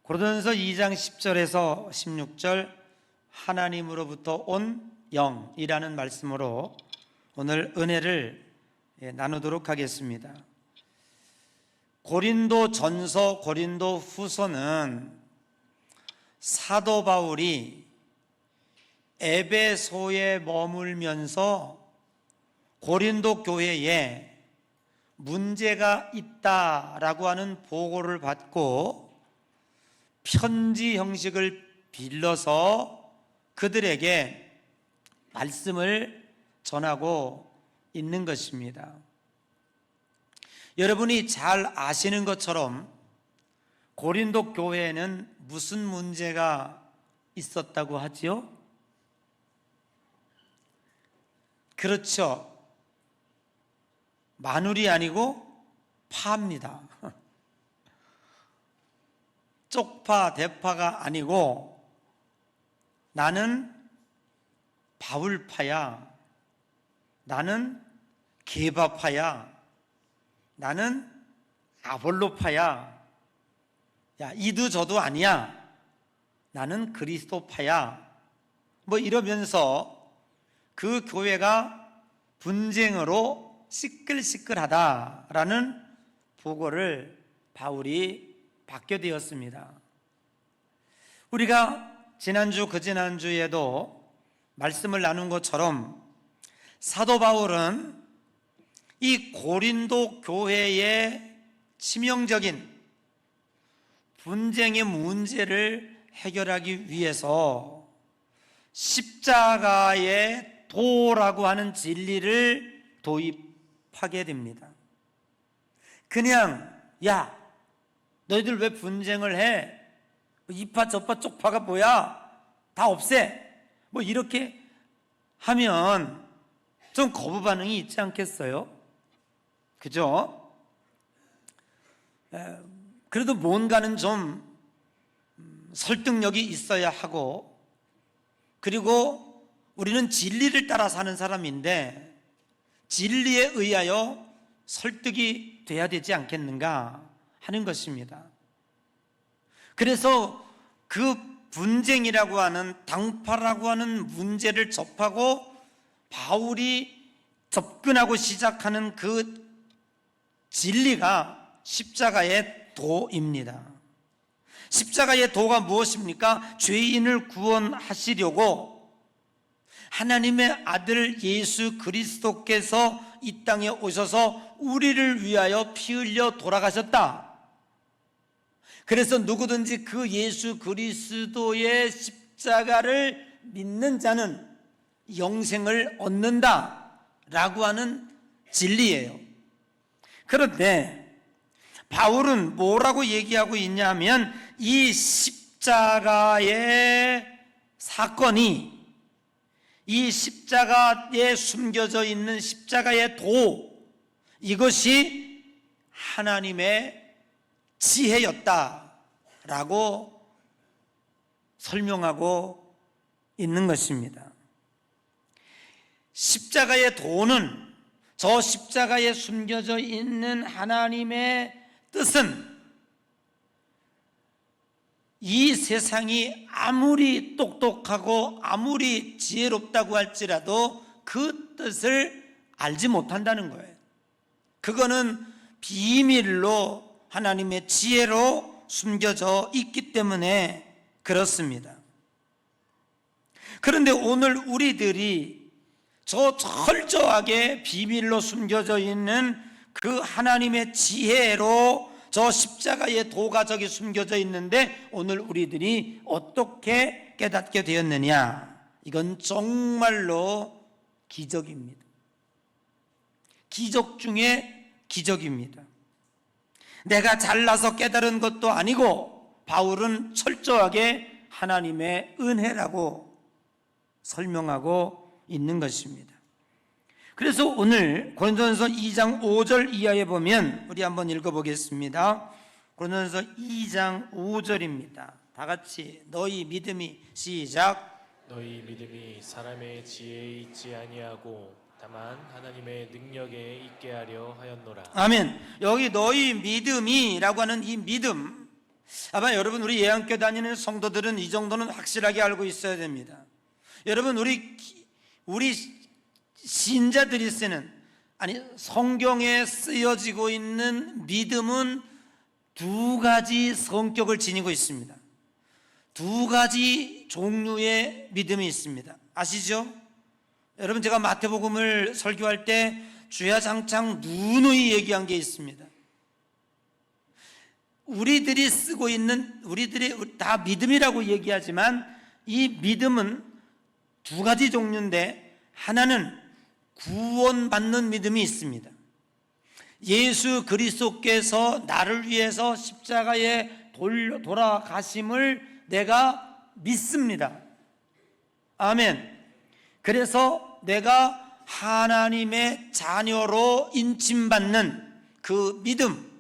고린도전서 2장 10절에서 16절 하나님으로부터 온 영이라는 말씀으로 오늘 은혜를 나누도록 하겠습니다. 고린도전서, 고린도후서는 사도 바울이 에베소에 머물면서 고린도 교회에 문제가 있다라고 하는 보고를 받고 편지 형식을 빌려서 그들에게 말씀을 전하고 있는 것입니다. 여러분이 잘 아시는 것처럼 고린도 교회에는 무슨 문제가 있었다고 하지요? 그렇죠. 마눌이 아니고 파입니다. 쪽파, 대파가 아니고 나는 바울파야, 나는 게바파야, 나는 아볼로파야, 야 이도 저도 아니야, 나는 그리스도파야, 뭐 이러면서 그 교회가 분쟁으로 시끌시끌하다라는 보고를 바울이 받게 되었습니다. 우리가 지난주 그지난주에도 말씀을 나눈 것처럼 사도 바울은 이 고린도 교회의 치명적인 분쟁의 문제를 해결하기 위해서 십자가의 도라고 하는 진리를 도입하게 됩니다. 그냥 야 너희들 왜 분쟁을 해? 이파 저파 쪽파가 뭐야? 다 없애. 뭐 이렇게 하면 좀 거부 반응이 있지 않겠어요? 그죠? 그래도 뭔가는 좀 설득력이 있어야 하고, 그리고 우리는 진리를 따라 사는 사람인데 진리에 의하여 설득이 돼야 되지 않겠는가 하는 것입니다. 그래서 그 분쟁이라고 하는 당파라고 하는 문제를 접하고 바울이 접근하고 시작하는 그 진리가 십자가의 도입니다. 십자가의 도가 무엇입니까? 죄인을 구원하시려고 하나님의 아들 예수 그리스도께서 이 땅에 오셔서 우리를 위하여 피 흘려 돌아가셨다. 그래서 누구든지 그 예수 그리스도의 십자가를 믿는 자는 영생을 얻는다 라고 하는 진리예요. 그런데 바울은 뭐라고 얘기하고 있냐 하면 이 십자가의 사건이, 이 십자가에 숨겨져 있는 십자가의 도, 이것이 하나님의 지혜였다라고 설명하고 있는 것입니다. 십자가의 도는, 저 십자가에 숨겨져 있는 하나님의 뜻은 이 세상이 아무리 똑똑하고 아무리 지혜롭다고 할지라도 그 뜻을 알지 못한다는 거예요. 그거는 비밀로 하나님의 지혜로 숨겨져 있기 때문에 그렇습니다. 그런데 오늘 우리들이 저 철저하게 비밀로 숨겨져 있는 그 하나님의 지혜로 저 십자가의 도가 저기 숨겨져 있는데 오늘 우리들이 어떻게 깨닫게 되었느냐? 이건 정말로 기적입니다. 기적 중에 기적입니다. 내가 잘나서 깨달은 것도 아니고 바울은 철저하게 하나님의 은혜라고 설명하고 있는 것입니다. 그래서 오늘 고린도전서 2장 5절 이하에 보면 우리 한번 읽어보겠습니다. 고린도전서 2장 5절입니다. 다 같이 너희 믿음이 시작. 너희 믿음이 사람의 지혜에 있지 아니하고 다만 하나님의 능력에 있게 하려 하였노라. 아멘. 여기 너희 믿음이라고 하는 이 믿음, 아마 여러분 우리 예안교 다니는 성도들은 이 정도는 확실하게 알고 있어야 됩니다. 여러분 우리 신자들이 쓰는, 아니 성경에 쓰여지고 있는 믿음은 두 가지 성격을 지니고 있습니다. 두 가지 종류의 믿음이 있습니다. 아시죠? 여러분 제가 마태복음을 설교할 때 주야장창 누누이 얘기한 게 있습니다. 우리들이 쓰고 있는, 우리들이 다 믿음이라고 얘기하지만 이 믿음은 두 가지 종류인데, 하나는 구원받는 믿음이 있습니다. 예수 그리스도께서 나를 위해서 십자가에 돌아가심을 내가 믿습니다. 아멘. 그래서 내가 하나님의 자녀로 인침받는 그 믿음.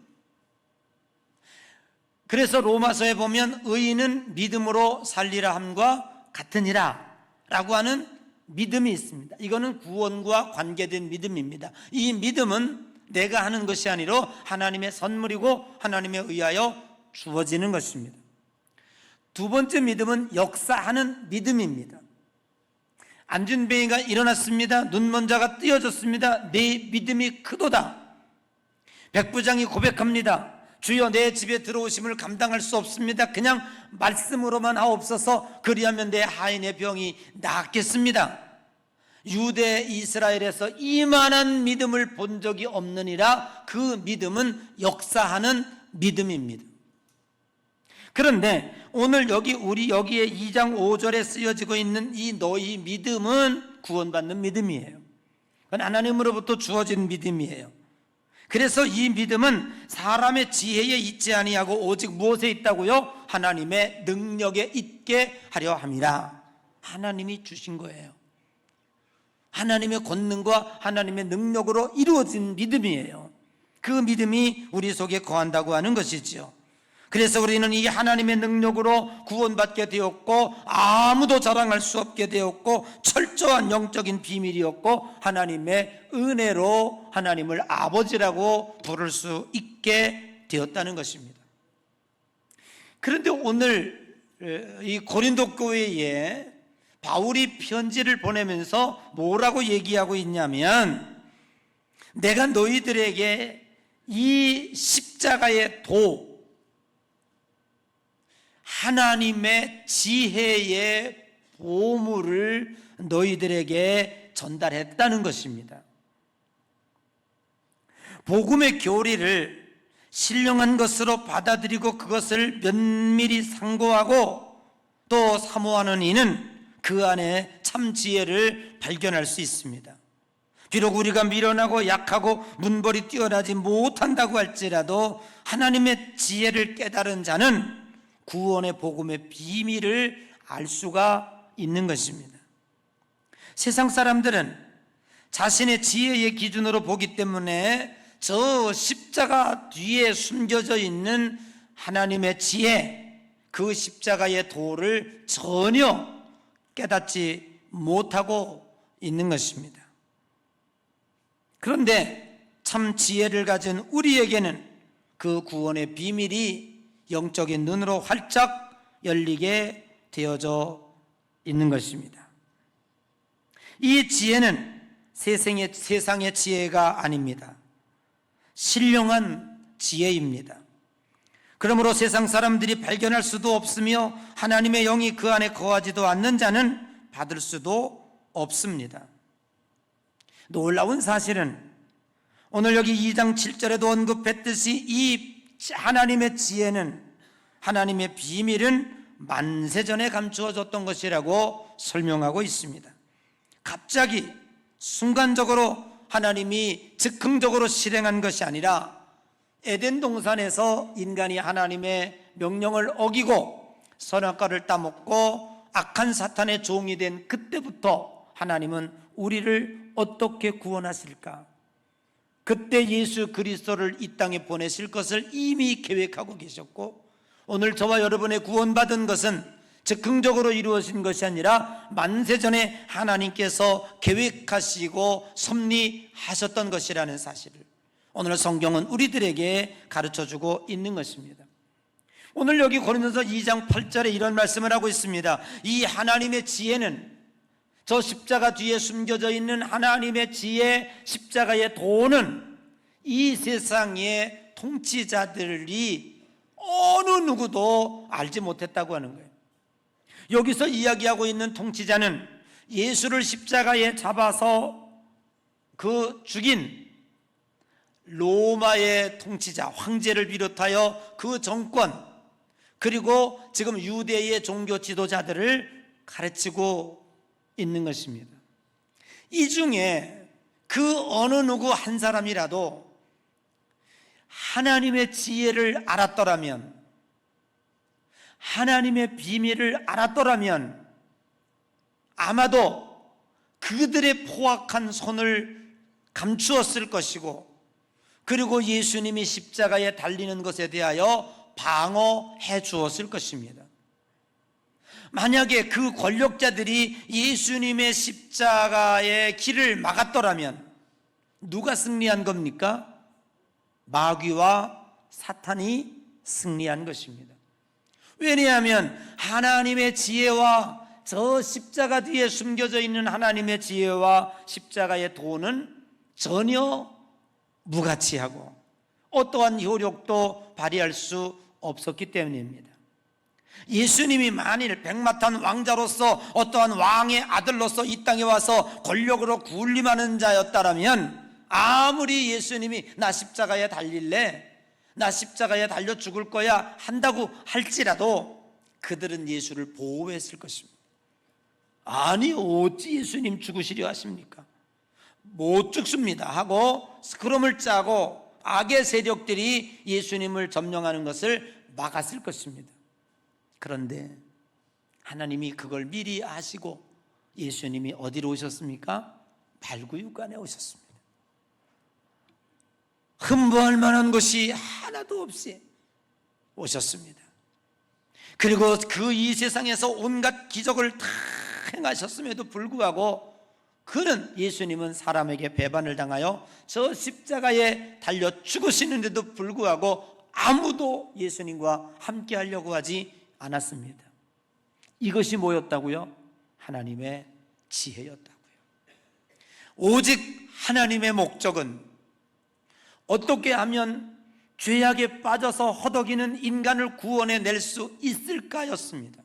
그래서 로마서에 보면 의인은 믿음으로 살리라 함과 같으니라 라고 하는 믿음이 있습니다. 이거는 구원과 관계된 믿음입니다. 이 믿음은 내가 하는 것이 아니라 하나님의 선물이고 하나님에 의하여 주어지는 것입니다. 두 번째 믿음은 역사하는 믿음입니다. 안준뱅이가 일어났습니다. 눈먼 자가 띄어졌습니다. 내 믿음이 크도다. 백부장이 고백합니다. 주여 내 집에 들어오심을 감당할 수 없습니다. 그냥 말씀으로만 하옵소서. 그리하면 내 하인의 병이 낫겠습니다. 유대 이스라엘에서 이만한 믿음을 본 적이 없느니라. 그 믿음은 역사하는 믿음입니다. 그런데 오늘 우리 여기에 2장 5절에 쓰여지고 있는 이 너희 믿음은 구원받는 믿음이에요. 그건 하나님으로부터 주어진 믿음이에요. 그래서 이 믿음은 사람의 지혜에 있지 아니하고 오직 무엇에 있다고요? 하나님의 능력에 있게 하려 함이라. 하나님이 주신 거예요. 하나님의 권능과 하나님의 능력으로 이루어진 믿음이에요. 그 믿음이 우리 속에 거한다고 하는 것이지요. 그래서 우리는 이 하나님의 능력으로 구원받게 되었고, 아무도 자랑할 수 없게 되었고, 철저한 영적인 비밀이었고, 하나님의 은혜로 하나님을 아버지라고 부를 수 있게 되었다는 것입니다. 그런데 오늘 이 고린도 교회에 바울이 편지를 보내면서 뭐라고 얘기하고 있냐면, 내가 너희들에게 이 십자가의 도, 하나님의 지혜의 보물을 너희들에게 전달했다는 것입니다. 복음의 교리를 신령한 것으로 받아들이고 그것을 면밀히 상고하고 또 사모하는 이는 그 안에 참 지혜를 발견할 수 있습니다. 비록 우리가 미련하고 약하고 문벌이 뛰어나지 못한다고 할지라도 하나님의 지혜를 깨달은 자는 구원의 복음의 비밀을 알 수가 있는 것입니다. 세상 사람들은 자신의 지혜의 기준으로 보기 때문에 저 십자가 뒤에 숨겨져 있는 하나님의 지혜, 그 십자가의 도를 전혀 깨닫지 못하고 있는 것입니다. 그런데 참 지혜를 가진 우리에게는 그 구원의 비밀이 영적인 눈으로 활짝 열리게 되어져 있는 것입니다. 이 지혜는 세상의 지혜가 아닙니다. 신령한 지혜입니다. 그러므로 세상 사람들이 발견할 수도 없으며 하나님의 영이 그 안에 거하지도 않는 자는 받을 수도 없습니다. 놀라운 사실은 오늘 여기 2장 7절에도 언급했듯이 이 하나님의 지혜는, 하나님의 비밀은 만세전에 감추어졌던 것이라고 설명하고 있습니다. 갑자기 순간적으로 하나님이 즉흥적으로 실행한 것이 아니라 에덴 동산에서 인간이 하나님의 명령을 어기고 선악과를 따먹고 악한 사탄의 종이 된 그때부터 하나님은 우리를 어떻게 구원하실까? 그때 예수 그리스도를 이 땅에 보내실 것을 이미 계획하고 계셨고, 오늘 저와 여러분의 구원받은 것은 즉흥적으로 이루어진 것이 아니라 만세전에 하나님께서 계획하시고 섭리하셨던 것이라는 사실을 오늘 성경은 우리들에게 가르쳐주고 있는 것입니다. 오늘 여기 고린도서 2장 8절에 이런 말씀을 하고 있습니다. 이 하나님의 지혜는, 저 십자가 뒤에 숨겨져 있는 하나님의 지혜, 십자가의 도는 이 세상의 통치자들이 어느 누구도 알지 못했다고 하는 거예요. 여기서 이야기하고 있는 통치자는 예수를 십자가에 잡아서 그 죽인 로마의 통치자, 황제를 비롯하여 그 정권, 그리고 지금 유대의 종교 지도자들을 가르치고 있는 것입니다. 이 중에 그 어느 누구 한 사람이라도 하나님의 지혜를 알았더라면, 하나님의 비밀을 알았더라면 아마도 그들의 포악한 손을 감추었을 것이고, 그리고 예수님이 십자가에 달리는 것에 대하여 방어해 주었을 것입니다. 만약에 그 권력자들이 예수님의 십자가의 길을 막았더라면 누가 승리한 겁니까? 마귀와 사탄이 승리한 것입니다. 왜냐하면 하나님의 지혜와 저 십자가 뒤에 숨겨져 있는 하나님의 지혜와 십자가의 도는 전혀 무가치하고 어떠한 효력도 발휘할 수 없었기 때문입니다. 예수님이 만일 백마탄 왕자로서, 어떠한 왕의 아들로서 이 땅에 와서 권력으로 군림하는 자였다면, 아무리 예수님이 나 십자가에 달릴래, 나 십자가에 달려 죽을 거야 한다고 할지라도 그들은 예수를 보호했을 것입니다. 아니, 어찌 예수님 죽으시려 하십니까? 못 죽습니다 하고 스크럼을 짜고 악의 세력들이 예수님을 점령하는 것을 막았을 것입니다. 그런데 하나님이 그걸 미리 아시고 예수님이 어디로 오셨습니까? 발구육관에 오셨습니다. 흠모할 만한 것이 하나도 없이 오셨습니다. 그리고 그 이 세상에서 온갖 기적을 다 행하셨음에도 불구하고 그는, 예수님은 사람에게 배반을 당하여 저 십자가에 달려 죽으시는데도 불구하고 아무도 예수님과 함께 하려고 하지 않았습니다. 이것이 뭐였다고요? 하나님의 지혜였다고요. 오직 하나님의 목적은 어떻게 하면 죄악에 빠져서 허덕이는 인간을 구원해 낼 수 있을까였습니다.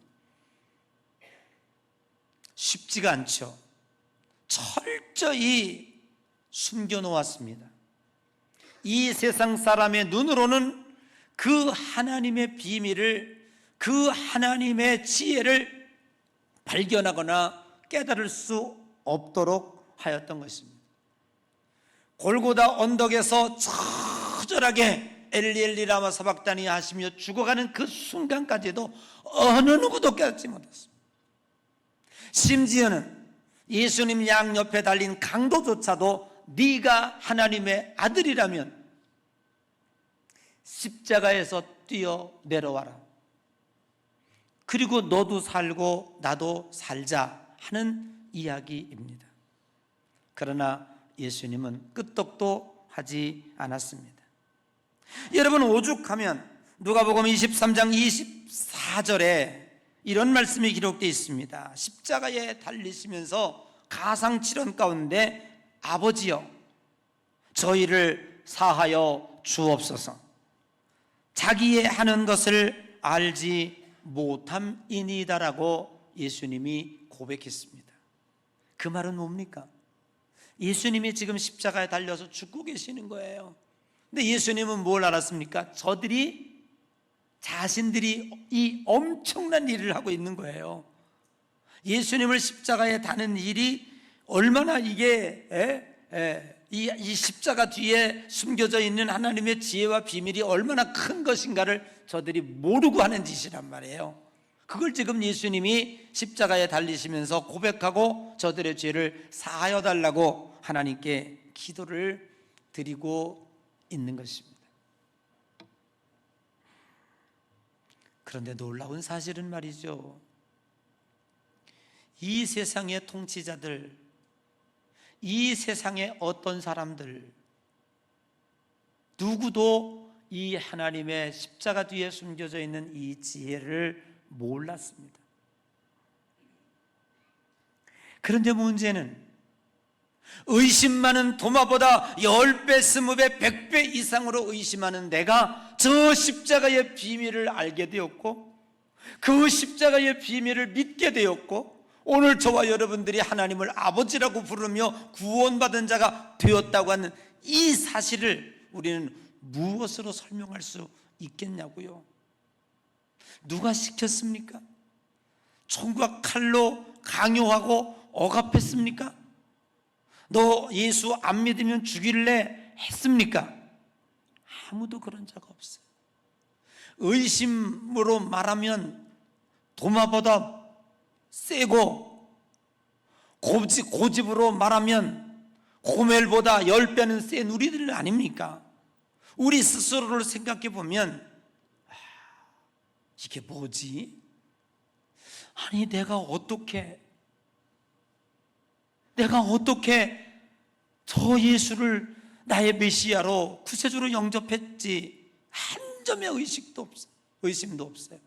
쉽지가 않죠. 철저히 숨겨놓았습니다. 이 세상 사람의 눈으로는 그 하나님의 비밀을, 그 하나님의 지혜를 발견하거나 깨달을 수 없도록 하였던 것입니다. 골고다 언덕에서 처절하게 엘리 라마 사박다니 하시며 죽어가는 그 순간까지도 어느 누구도 깨닫지 못했습니다. 심지어는 예수님 양옆에 달린 강도조차도 네가 하나님의 아들이라면 십자가에서 뛰어 내려와라, 그리고 너도 살고 나도 살자 하는 이야기입니다. 그러나 예수님은 끄떡도 하지 않았습니다. 여러분, 오죽하면 누가복음 23장 24절에 이런 말씀이 기록되어 있습니다. 십자가에 달리시면서 가상칠언 가운데 아버지여 저희를 사하여 주옵소서, 자기의 하는 것을 알지 못함이니이다라고 예수님이 고백했습니다. 그 말은 뭡니까? 예수님이 지금 십자가에 달려서 죽고 계시는 거예요. 근데 예수님은 뭘 알았습니까? 자신들이 이 엄청난 일을 하고 있는 거예요. 예수님을 십자가에 다는 일이 얼마나 이게 이 십자가 뒤에 숨겨져 있는 하나님의 지혜와 비밀이 얼마나 큰 것인가를 저들이 모르고 하는 짓이란 말이에요. 그걸 지금 예수님이 십자가에 달리시면서 고백하고 저들의 죄를 사하여 달라고 하나님께 기도를 드리고 있는 것입니다. 그런데 놀라운 사실은 말이죠, 이 세상의 통치자들, 이 세상의 어떤 사람들 누구도 이 하나님의 십자가 뒤에 숨겨져 있는 이 지혜를 몰랐습니다. 그런데 문제는 의심 많은 도마보다 10배, 20배, 100배 이상으로 의심하는 내가 저 십자가의 비밀을 알게 되었고, 그 십자가의 비밀을 믿게 되었고, 오늘 저와 여러분들이 하나님을 아버지라고 부르며 구원받은 자가 되었다고 하는 이 사실을 우리는 무엇으로 설명할 수 있겠냐고요? 누가 시켰습니까? 총과 칼로 강요하고 억압했습니까? 너 예수 안 믿으면 죽일래 했습니까? 아무도 그런 자가 없어요. 의심으로 말하면 도마보다 세고, 고집으로 말하면 고멜보다 10배는 센 우리들 아닙니까? 우리 스스로를 생각해 보면 이게 뭐지? 아니 내가 어떻게 저 예수를 나의 메시아로 구세주로 영접했지? 한 점의 의심도 없어요.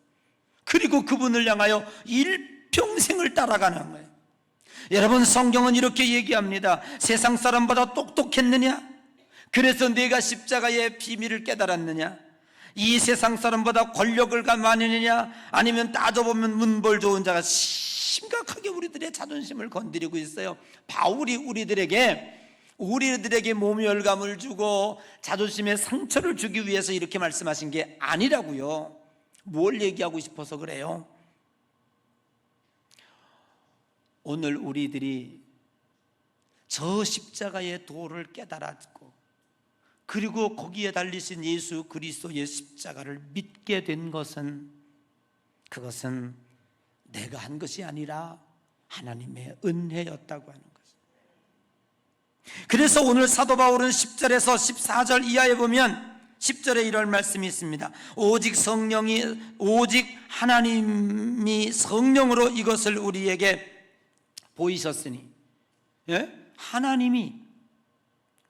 그리고 그분을 향하여 일평생을 따라가는 거예요. 여러분, 성경은 이렇게 얘기합니다. 세상 사람보다 똑똑했느냐? 그래서 내가 십자가의 비밀을 깨달았느냐? 이 세상 사람보다 권력을 많으느냐? 아니면 따져보면 문벌 좋은 자가 심각하게 우리들의 자존심을 건드리고 있어요. 바울이 우리들에게 모멸감을 주고 자존심에 상처를 주기 위해서 이렇게 말씀하신 게 아니라고요. 뭘 얘기하고 싶어서 그래요? 오늘 우리들이 저 십자가의 도를 깨달았고, 그리고 거기에 달리신 예수 그리스도의 십자가를 믿게 된 것은, 그것은 내가 한 것이 아니라 하나님의 은혜였다고 하는 것입니다. 그래서 오늘 사도 바울은 10절에서 14절 이하에 보면 10절에 이런 말씀이 있습니다. 오직 하나님이 성령으로 이것을 우리에게 보이셨으니, 하나님이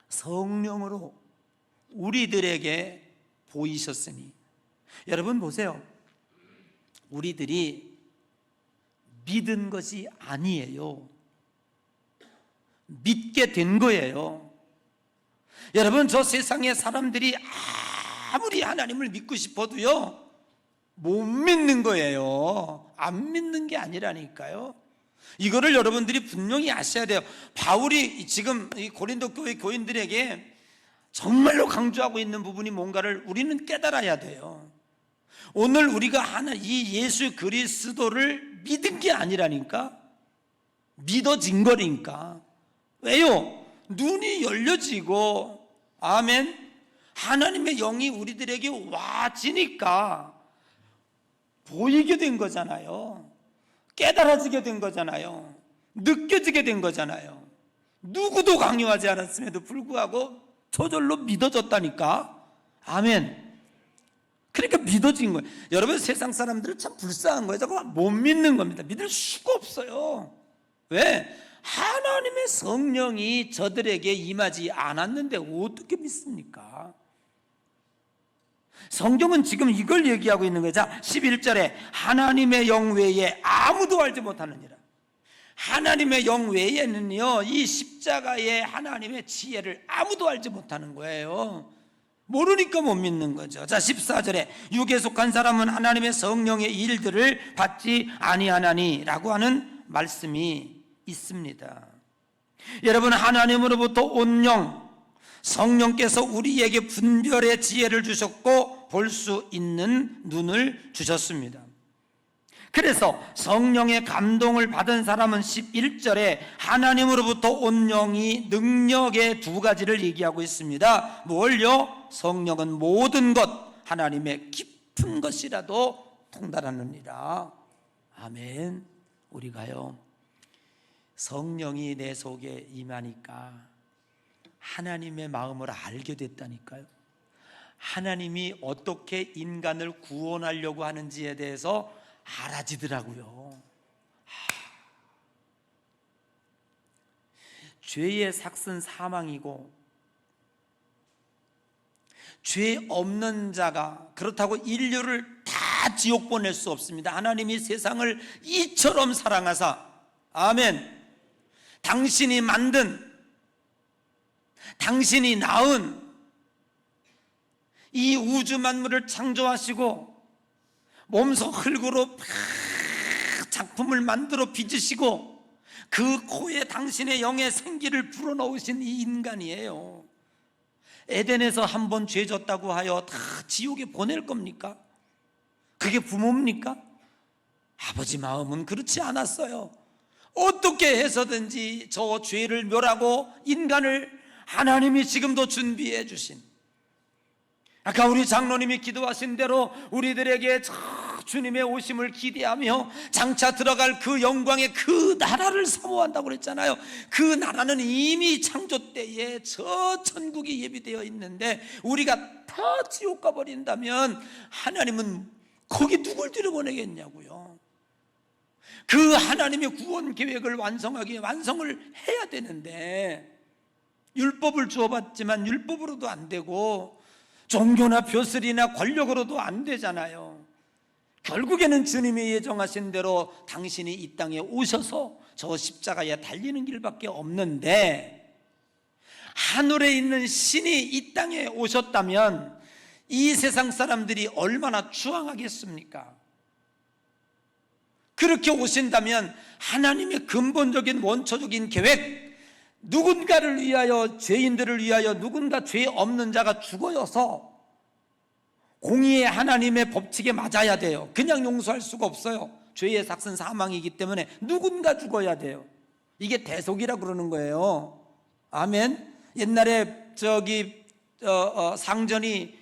성령으로 우리들에게 보이셨으니. 여러분 보세요. 우리들이 믿은 것이 아니에요. 믿게 된 거예요. 여러분, 저 세상의 사람들이 아무리 하나님을 믿고 싶어도요, 못 믿는 거예요. 안 믿는 게 아니라니까요. 이거를 여러분들이 분명히 아셔야 돼요. 바울이 지금 이 고린도 교회 교인들에게 정말로 강조하고 있는 부분이 뭔가를 우리는 깨달아야 돼요. 오늘 우리가 이 예수 그리스도를 믿은 게 아니라니까, 믿어진 거니까. 왜요? 눈이 열려지고, 아멘, 하나님의 영이 우리들에게 와지니까 보이게 된 거잖아요. 깨달아지게 된 거잖아요. 느껴지게 된 거잖아요. 누구도 강요하지 않았음에도 불구하고 저절로 믿어졌다니까. 아멘. 그러니까 믿어진 거예요. 여러분, 세상 사람들은 참 불쌍한 거예요. 저거 못 믿는 겁니다. 믿을 수가 없어요. 왜? 하나님의 성령이 저들에게 임하지 않았는데 어떻게 믿습니까? 성경은 지금 이걸 얘기하고 있는 거죠. 11절에 하나님의 영 외에 아무도 알지 못하느니라. 하나님의 영 외에는요, 이 십자가의 하나님의 지혜를 아무도 알지 못하는 거예요. 모르니까 못 믿는 거죠. 자, 14절에 육에 속한 사람은 하나님의 성령의 일들을 받지 아니하나니 라고 하는 말씀이 있습니다. 여러분, 하나님으로부터 온 영, 성령께서 우리에게 분별의 지혜를 주셨고 볼 수 있는 눈을 주셨습니다. 그래서 성령의 감동을 받은 사람은 11절에 하나님으로부터 온 영이 능력의 두 가지를 얘기하고 있습니다. 뭘요? 성령은 모든 것, 하나님의 깊은 것이라도 통달하느니라. 아멘. 우리가요, 성령이 내 속에 임하니까 하나님의 마음을 알게 됐다니까요. 하나님이 어떻게 인간을 구원하려고 하는지에 대해서 알아지더라고요. 죄의 삭은 사망이고 죄 없는 자가, 그렇다고 인류를 다 지옥 보낼 수 없습니다. 하나님이 세상을 이처럼 사랑하사, 아멘, 당신이 만든, 당신이 낳은 이 우주 만물을 창조하시고 몸소 흙으로 작품을 만들어 빚으시고 그 코에 당신의 영의 생기를 불어넣으신 이 인간이에요. 에덴에서 한 번 죄 졌다고 하여 다 지옥에 보낼 겁니까? 그게 부모입니까? 아버지 마음은 그렇지 않았어요. 어떻게 해서든지 저 죄를 멸하고 인간을 하나님이 지금도 준비해 주신, 아까 우리 장로님이 기도하신 대로 우리들에게 저 주님의 오심을 기대하며 장차 들어갈 그 영광의 그 나라를 사모한다고 그랬잖아요. 그 나라는 이미 창조 때에 저 천국이 예비되어 있는데 우리가 다 지옥 가버린다면 하나님은 거기 누굴 들여보내겠냐고요. 그 하나님의 구원 계획을 완성하기 위해 완성을 해야 되는데, 율법을 주어봤지만 율법으로도 안 되고 종교나 벼슬이나 권력으로도 안 되잖아요. 결국에는 주님이 예정하신 대로 당신이 이 땅에 오셔서 저 십자가에 달리는 길밖에 없는데, 하늘에 있는 신이 이 땅에 오셨다면 이 세상 사람들이 얼마나 추앙하겠습니까? 그렇게 오신다면 하나님의 근본적인 원초적인 계획, 누군가를 위하여, 죄인들을 위하여 누군가 죄 없는 자가 죽어서 공의의 하나님의 법칙에 맞아야 돼요. 그냥 용서할 수가 없어요. 죄의 삭은 사망이기 때문에 누군가 죽어야 돼요. 이게 대속이라 그러는 거예요. 아멘. 옛날에 상전이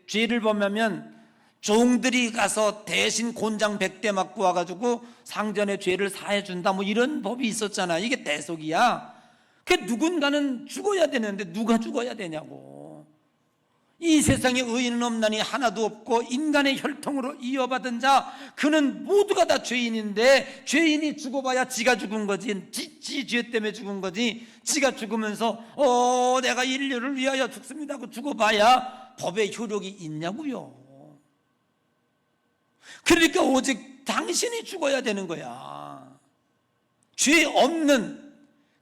죄를 범하면 종들이 가서 대신 곤장 100대 맞고 와가지고 상전의 죄를 사해준다, 뭐 이런 법이 있었잖아. 이게 대속이야. 그 누군가는 죽어야 되는데 누가 죽어야 되냐고. 이 세상에 의인은 없나니 하나도 없고 인간의 혈통으로 이어받은 자 그는 모두가 다 죄인인데, 죄인이 죽어봐야 지가 죽은 거지, 지 죄 때문에 죽은 거지. 지가 죽으면서 내가 인류를 위하여 죽습니다 하고 죽어봐야 법의 효력이 있냐고요. 그러니까 오직 당신이 죽어야 되는 거야. 죄 없는,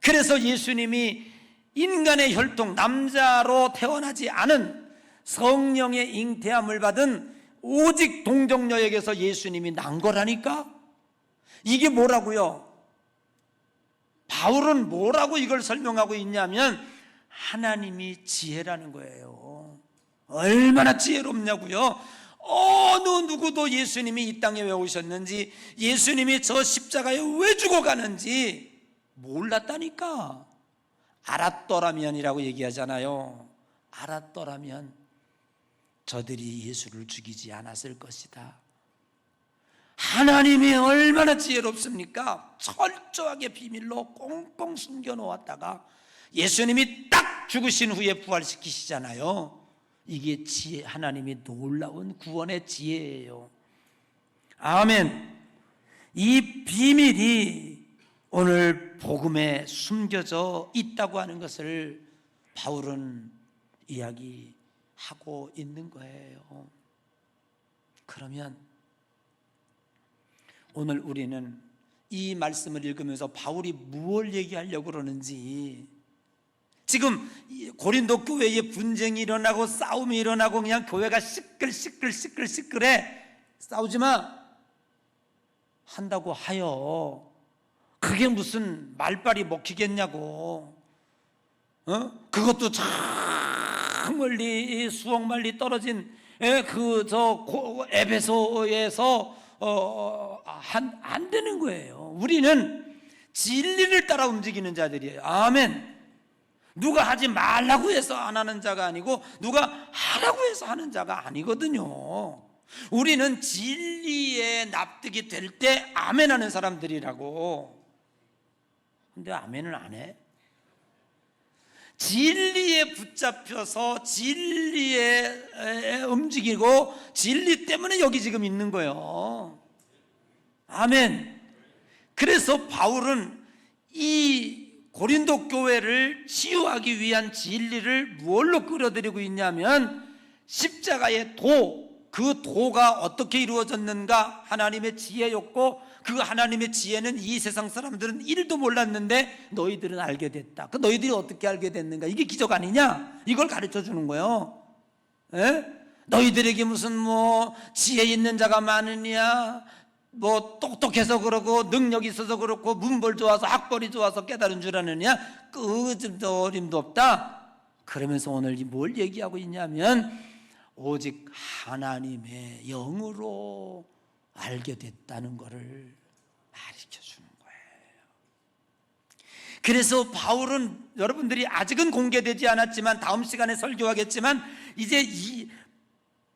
그래서 예수님이 인간의 혈통, 남자로 태어나지 않은 성령의 잉태함을 받은 오직 동정녀에게서 예수님이 난 거라니까. 이게 뭐라고요? 바울은 뭐라고 이걸 설명하고 있냐면 하나님이 지혜라는 거예요. 얼마나 지혜롭냐고요. 어느 누구도 예수님이 이 땅에 왜 오셨는지, 예수님이 저 십자가에 왜 죽어가는지 몰랐다니까. 알았더라면이라고 얘기하잖아요. 알았더라면 저들이 예수를 죽이지 않았을 것이다. 하나님이 얼마나 지혜롭습니까? 철저하게 비밀로 꽁꽁 숨겨놓았다가 예수님이 딱 죽으신 후에 부활시키시잖아요. 이게 지혜, 하나님이 놀라운 구원의 지혜예요. 아멘. 이 비밀이 오늘 복음에 숨겨져 있다고 하는 것을 바울은 이야기하고 있는 거예요. 그러면 오늘 우리는 이 말씀을 읽으면서 바울이 무엇을 얘기하려고 그러는지, 지금 고린도 교회에 분쟁이 일어나고 싸움이 일어나고 그냥 교회가 시끌시끌해. 싸우지마 한다고 하여 그게 무슨 말빨이 먹히겠냐고. 그것도 저 멀리 수억 마일리 떨어진 에베소에서 안 되는 거예요. 우리는 진리를 따라 움직이는 자들이에요. 아멘. 누가 하지 말라고 해서 안 하는 자가 아니고 누가 하라고 해서 하는 자가 아니거든요. 우리는 진리에 납득이 될 때 아멘 하는 사람들이라고. 근데 아멘을 안 해? 진리에 붙잡혀서 진리에 움직이고 진리 때문에 여기 지금 있는 거예요. 아멘. 그래서 바울은 이 고린도 교회를 치유하기 위한 진리를 무엇로 끌어들이고 있냐면 십자가의 그 도가 어떻게 이루어졌는가? 하나님의 지혜였고, 그 하나님의 지혜는 이 세상 사람들은 1도 몰랐는데 너희들은 알게 됐다. 그 너희들이 어떻게 알게 됐는가? 이게 기적 아니냐? 이걸 가르쳐 주는 거예요. 에? 너희들에게 무슨 지혜 있는 자가 많으냐, 똑똑해서 그러고 능력이 있어서 그렇고 문벌 좋아서 학벌이 좋아서 깨달은 줄 아느냐? 끄집도 어림도 없다. 그러면서 오늘 뭘 얘기하고 있냐면 오직 하나님의 영으로 알게 됐다는 것을 가르쳐 주는 거예요. 그래서 바울은, 여러분들이 아직은 공개되지 않았지만 다음 시간에 설교하겠지만, 이제 이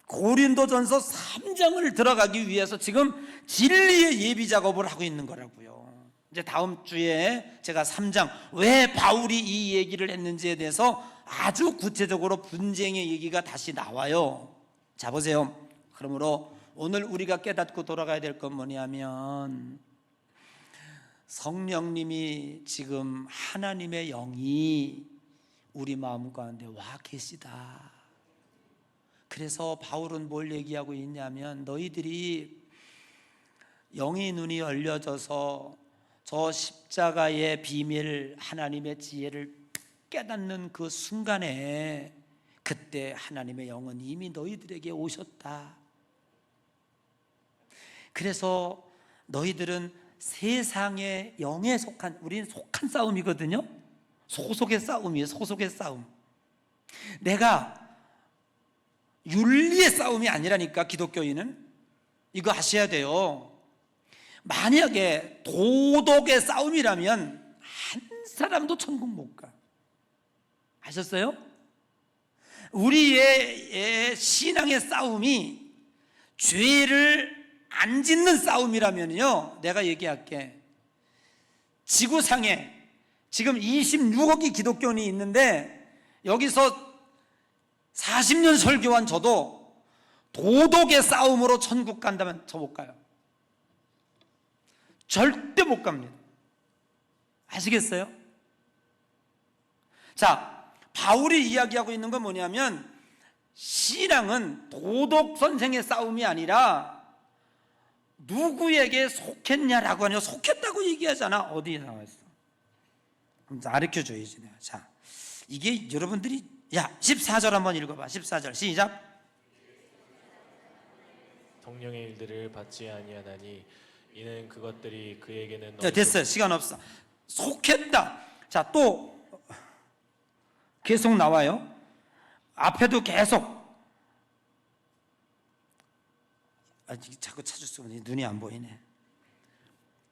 고린도전서 3장을 들어가기 위해서 지금 진리의 예비 작업을 하고 있는 거라고요. 이제 다음 주에 제가 3장 왜 바울이 이 얘기를 했는지에 대해서 아주 구체적으로 분쟁의 얘기가 다시 나와요. 자, 보세요. 그러므로 오늘 우리가 깨닫고 돌아가야 될 건 뭐냐면, 성령님이 지금 하나님의 영이 우리 마음 가운데 와 계시다. 그래서 바울은 뭘 얘기하고 있냐면, 너희들이 영의 눈이 열려져서 저 십자가의 비밀, 하나님의 지혜를 깨닫는 그 순간에, 그때 하나님의 영은 이미 너희들에게 오셨다. 그래서 너희들은 세상의 영에 속한, 우리는 속한 싸움이거든요. 소속의 싸움이에요. 소속의 싸움. 내가 윤리의 싸움이 아니라니까. 기독교인은 이거 아셔야 돼요. 만약에 도덕의 싸움이라면 한 사람도 천국 못 가. 아셨어요? 우리의 신앙의 싸움이 죄를 안 짓는 싸움이라면요, 내가 얘기할게. 지구상에 지금 26억이 기독교인이 있는데, 여기서 40년 설교한 저도 도덕의 싸움으로 천국 간다면 저 못 가요. 절대 못 갑니다. 아시겠어요? 자, 바울이 이야기하고 있는 건 뭐냐면, 신앙은 도덕 선생의 싸움이 아니라 누구에게 속했냐라고 하냐. 속했다고 얘기하잖아. 어디에 나와 있어? 가르쳐줘야지 내가. 자, 이게 여러분들이, 14절 한번 읽어봐. 14절 시작. 성령의 일들을 받지 아니하나니 이는 그것들이 그에게는 됐어요. 시간 없어. 속했다. 자, 또 계속 나와요. 앞에도 계속. 자꾸 찾을 수가 없네. 눈이 안 보이네.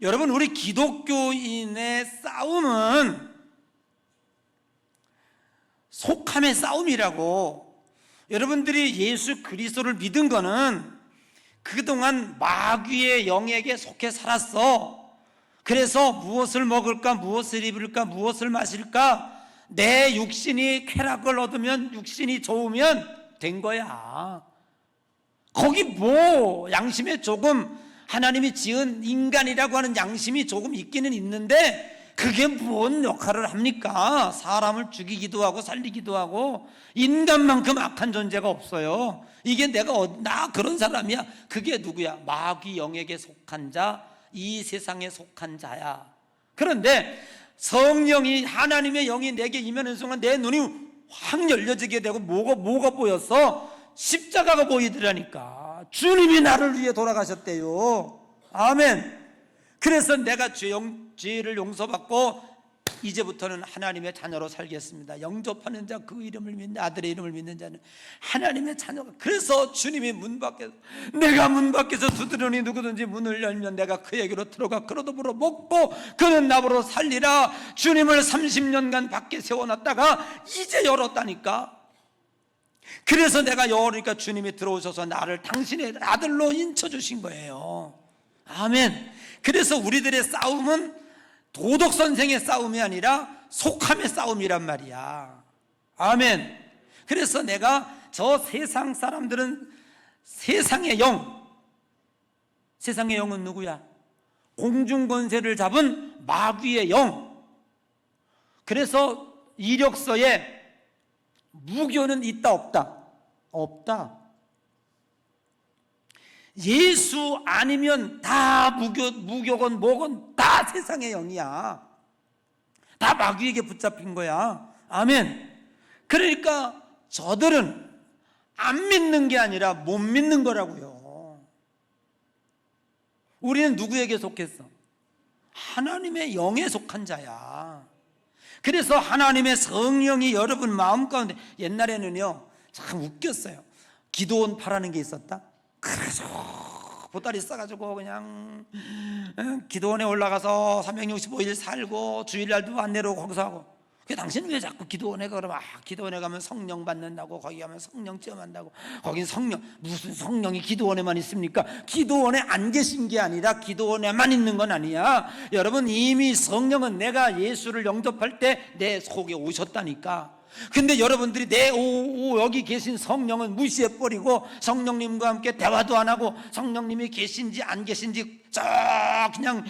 여러분, 우리 기독교인의 싸움은 속함의 싸움이라고. 여러분들이 예수 그리스도를 믿은 거는 그동안 마귀의 영에게 속해 살았어. 그래서 무엇을 먹을까, 무엇을 입을까, 무엇을 마실까, 내 육신이 쾌락을 얻으면, 육신이 좋으면 된 거야. 거기 양심에 조금, 하나님이 지은 인간이라고 하는 양심이 조금 있기는 있는데, 그게 뭔 역할을 합니까? 사람을 죽이기도 하고 살리기도 하고. 인간만큼 악한 존재가 없어요. 이게 나 그런 사람이야. 그게 누구야? 마귀 영에게 속한 자, 이 세상에 속한 자야. 그런데 성령이, 하나님의 영이 내게 임하는 순간 내 눈이 확 열려지게 되고, 뭐가 보였어? 십자가가 보이더라니까. 주님이 나를 위해 돌아가셨대요. 아멘. 그래서 내가 죄를 용서받고 이제부터는 하나님의 자녀로 살겠습니다. 영접하는 자, 그 이름을 믿는, 아들의 이름을 믿는 자는 하나님의 자녀가. 그래서 주님이 내가 문 밖에서 두드러니 누구든지 문을 열면 내가 그에게로 들어가 그로도 불어 먹고 그는 나보러 살리라. 주님을 30년간 밖에 세워놨다가 이제 열었다니까. 그래서 내가 열으니까 주님이 들어오셔서 나를 당신의 아들로 인쳐주신 거예요. 아멘. 그래서 우리들의 싸움은 도덕 선생의 싸움이 아니라 속함의 싸움이란 말이야. 아멘. 그래서 내가 저 세상 사람들은 세상의 영은 누구야? 공중권세를 잡은 마귀의 영. 그래서 이력서에 무교는 있다 없다. 없다. 예수 아니면 다 무교건 뭐건 다 세상의 영이야. 다 마귀에게 붙잡힌 거야. 아멘. 그러니까 저들은 안 믿는 게 아니라 못 믿는 거라고요. 우리는 누구에게 속했어? 하나님의 영에 속한 자야. 그래서 하나님의 성령이 여러분 마음 가운데, 옛날에는요 참 웃겼어요. 기도원파라는 게 있었다. 그래서 보따리 싸가지고 그냥 기도원에 올라가서 365일 살고 주일날도 안 내려오고 거기서 하고, 당신은 왜 자꾸 기도원에 가? 그러면 기도원에 가면 성령 받는다고, 거기 가면 성령 체험한다고. 거긴 성령, 무슨 성령이 기도원에만 있습니까? 기도원에 안 계신 게 아니라 기도원에만 있는 건 아니야. 여러분, 이미 성령은 내가 예수를 영접할 때 내 속에 오셨다니까. 근데 여러분들이 여기 계신 성령은 무시해버리고 성령님과 함께 대화도 안 하고, 성령님이 계신지 안 계신지 그냥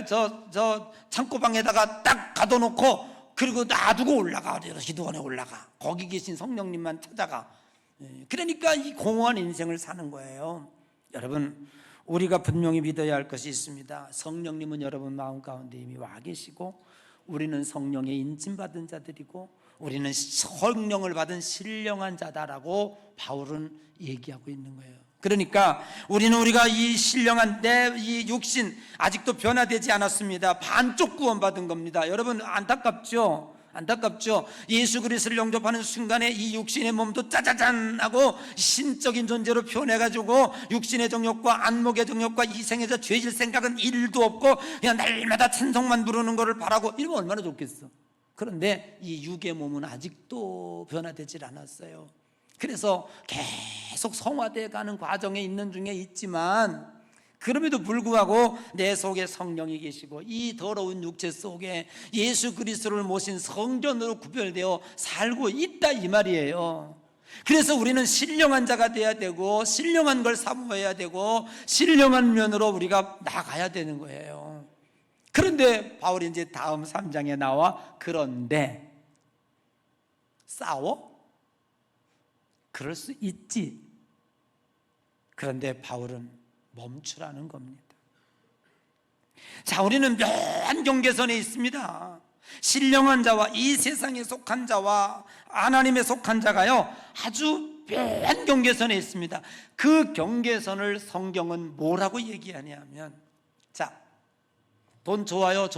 저 창고방에다가 딱 가둬놓고, 그리고 놔두고 올라가. 기도원에 올라가. 거기 계신 성령님만 찾아가. 그러니까 이 공허한 인생을 사는 거예요. 여러분, 우리가 분명히 믿어야 할 것이 있습니다. 성령님은 여러분 마음 가운데 이미 와 계시고, 우리는 성령의 인침받은 자들이고, 우리는 성령을 받은 신령한 자다라고 바울은 얘기하고 있는 거예요. 그러니까 우리가 이 신령한 내 이 육신 아직도 변화되지 않았습니다. 반쪽 구원받은 겁니다. 여러분, 안타깝죠? 예수 그리스도를 영접하는 순간에 이 육신의 몸도 짜자잔 하고 신적인 존재로 표현해가지고 육신의 정욕과 안목의 정욕과 이생에서 죄질 생각은 1도 없고 그냥 날마다 찬송만 부르는 것을 바라고, 이러면 얼마나 좋겠어. 그런데 이 육의 몸은 아직도 변화되질 않았어요. 그래서 계속 성화되어 가는 과정에 있는 중에 있지만, 그럼에도 불구하고 내 속에 성령이 계시고 이 더러운 육체 속에 예수 그리스도를 모신 성전으로 구별되어 살고 있다, 이 말이에요. 그래서 우리는 신령한 자가 돼야 되고, 신령한 걸 사모해야 되고, 신령한 면으로 우리가 나가야 되는 거예요. 그런데 바울이 이제 다음 3장에 나와, 그런데 싸워? 그럴 수 있지. 그런데 바울은 멈추라는 겁니다. 자, 우리는 묘한 경계선에 있습니다. 신령한 자와 이 세상에 속한 자와 하나님에 속한 자가요, 아주 묘한 경계선에 있습니다. 그 경계선을 성경은 뭐라고 얘기하냐면, 자, 돈 좋아요?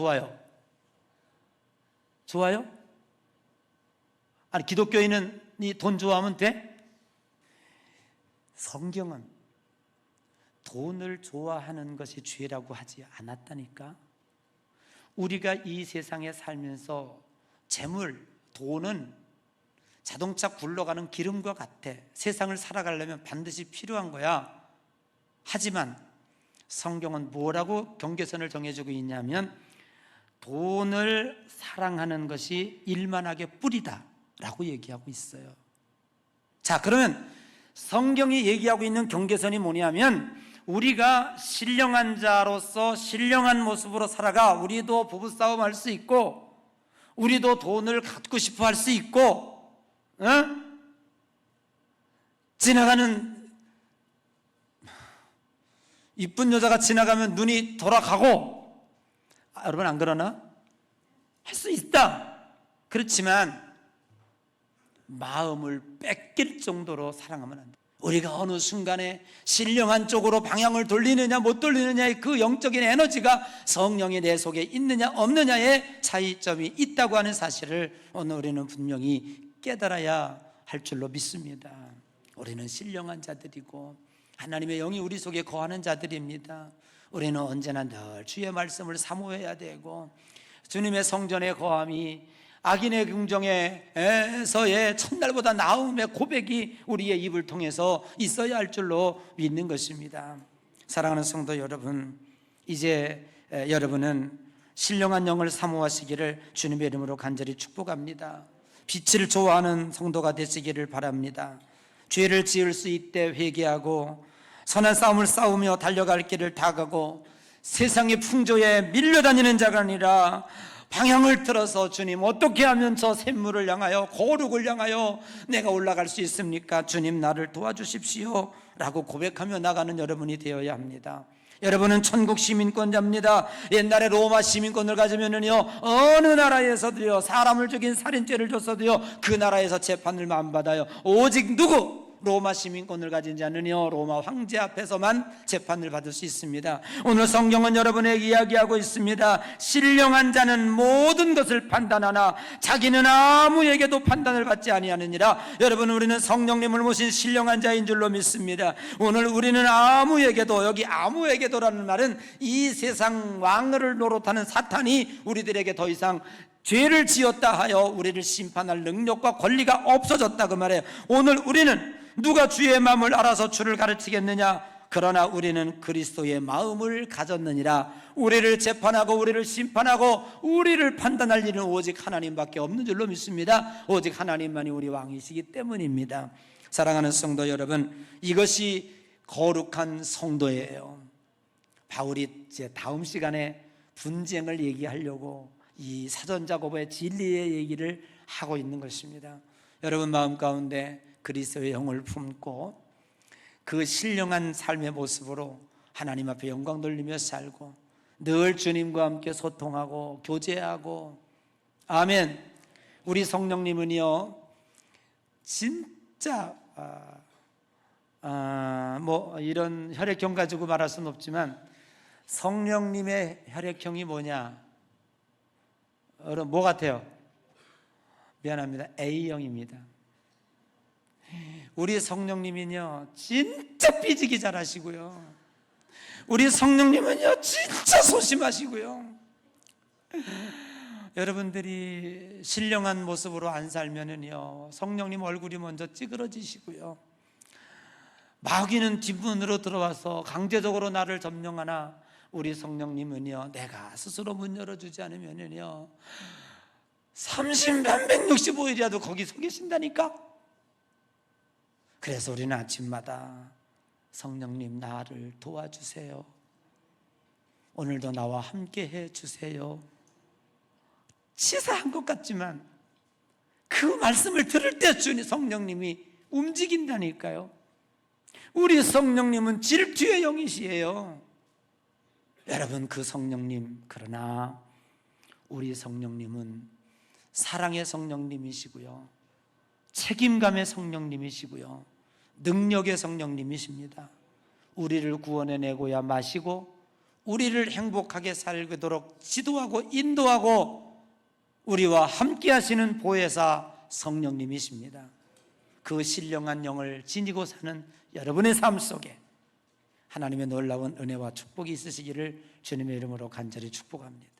아니, 기독교인은 돈 좋아하면 돼? 성경은 돈을 좋아하는 것이 죄라고 하지 않았다니까. 우리가 이 세상에 살면서 재물, 돈은 자동차 굴러가는 기름과 같아. 세상을 살아가려면 반드시 필요한 거야. 하지만 성경은 뭐라고 경계선을 정해주고 있냐면, 돈을 사랑하는 것이 일만하게 뿌리다 라고 얘기하고 있어요. 자, 그러면 성경이 얘기하고 있는 경계선이 뭐냐면, 우리가 신령한 자로서 신령한 모습으로 살아가 우리도 부부싸움 할 수 있고, 우리도 돈을 갖고 싶어 할 수 있고, 지나가는 이쁜 여자가 지나가면 눈이 돌아가고, 여러분 안 그러나? 할 수 있다. 그렇지만 마음을 뺏길 정도로 사랑하면 안 돼. 우리가 어느 순간에 신령한 쪽으로 방향을 돌리느냐 못 돌리느냐의 그 영적인 에너지가 성령이 내 속에 있느냐 없느냐의 차이점이 있다고 하는 사실을 오늘 우리는 분명히 깨달아야 할 줄로 믿습니다. 우리는 신령한 자들이고 하나님의 영이 우리 속에 거하는 자들입니다. 우리는 언제나 늘 주의 말씀을 사모해야 되고, 주님의 성전의 거함이 악인의 긍정에서의 첫날보다 나음의 고백이 우리의 입을 통해서 있어야 할 줄로 믿는 것입니다. 사랑하는 성도 여러분, 이제 여러분은 신령한 영을 사모하시기를 주님의 이름으로 간절히 축복합니다. 빛을 좋아하는 성도가 되시기를 바랍니다. 죄를 지을 수 있되 회개하고 선한 싸움을 싸우며 달려갈 길을 다 가고 세상의 풍조에 밀려다니는 자가 아니라 방향을 틀어서 주님 어떻게 하면 저 샘물을 향하여 거룩을 향하여 내가 올라갈 수 있습니까? 주님 나를 도와주십시오 라고 고백하며 나가는 여러분이 되어야 합니다. 여러분은 천국 시민권자입니다. 옛날에 로마 시민권을 가지면은요 어느 나라에서도요 사람을 죽인 살인죄를 줬어도요 그 나라에서 재판을 안 받아요. 오직 누구? 로마 시민권을 가진 자는요 로마 황제 앞에서만 재판을 받을 수 있습니다. 오늘 성경은 여러분에게 이야기하고 있습니다. 신령한 자는 모든 것을 판단하나 자기는 아무에게도 판단을 받지 아니하느니라. 여러분, 우리는 성령님을 모신 신령한 자인 줄로 믿습니다. 오늘 우리는 아무에게도, 여기 아무에게도라는 말은 이 세상 왕을 노릇하는 사탄이 우리들에게 더 이상 죄를 지었다 하여 우리를 심판할 능력과 권리가 없어졌다 그 말이에요. 오늘 우리는 누가 주의 마음을 알아서 주를 가르치겠느냐? 그러나 우리는 그리스도의 마음을 가졌느니라. 우리를 재판하고 우리를 심판하고 우리를 판단할 일은 오직 하나님밖에 없는 줄로 믿습니다. 오직 하나님만이 우리 왕이시기 때문입니다. 사랑하는 성도 여러분, 이것이 거룩한 성도예요. 바울이 이제 다음 시간에 분쟁을 얘기하려고 이 사전작업의 진리의 얘기를 하고 있는 것입니다. 여러분 마음 가운데 그리스도의 영을 품고 그 신령한 삶의 모습으로 하나님 앞에 영광 돌리며 살고 늘 주님과 함께 소통하고 교제하고, 아멘. 우리 성령님은요 진짜 뭐 이런 혈액형 가지고 말할 수는 없지만 성령님의 혈액형이 뭐냐? 여러분 뭐 같아요? 미안합니다. A형입니다. 우리 성령님은요 진짜 삐지기 잘하시고요, 우리 성령님은요 진짜 소심하시고요. 여러분들이 신령한 모습으로 안 살면은요 성령님 얼굴이 먼저 찌그러지시고요, 마귀는 뒷문으로 들어와서 강제적으로 나를 점령하나 우리 성령님은요 내가 스스로 문 열어주지 않으면은요 365일이라도 거기 서 계신다니까. 그래서 우리는 아침마다 성령님 나를 도와주세요, 오늘도 나와 함께 해주세요. 치사한 것 같지만 그 말씀을 들을 때 주님 성령님이 움직인다니까요. 우리 성령님은 질투의 영이시에요. 여러분 그 성령님, 그러나 우리 성령님은 사랑의 성령님이시고요, 책임감의 성령님이시고요, 능력의 성령님이십니다. 우리를 구원해내고야 마시고 우리를 행복하게 살도록 지도하고 인도하고 우리와 함께 하시는 보혜사 성령님이십니다. 그 신령한 영을 지니고 사는 여러분의 삶 속에 하나님의 놀라운 은혜와 축복이 있으시기를 주님의 이름으로 간절히 축복합니다.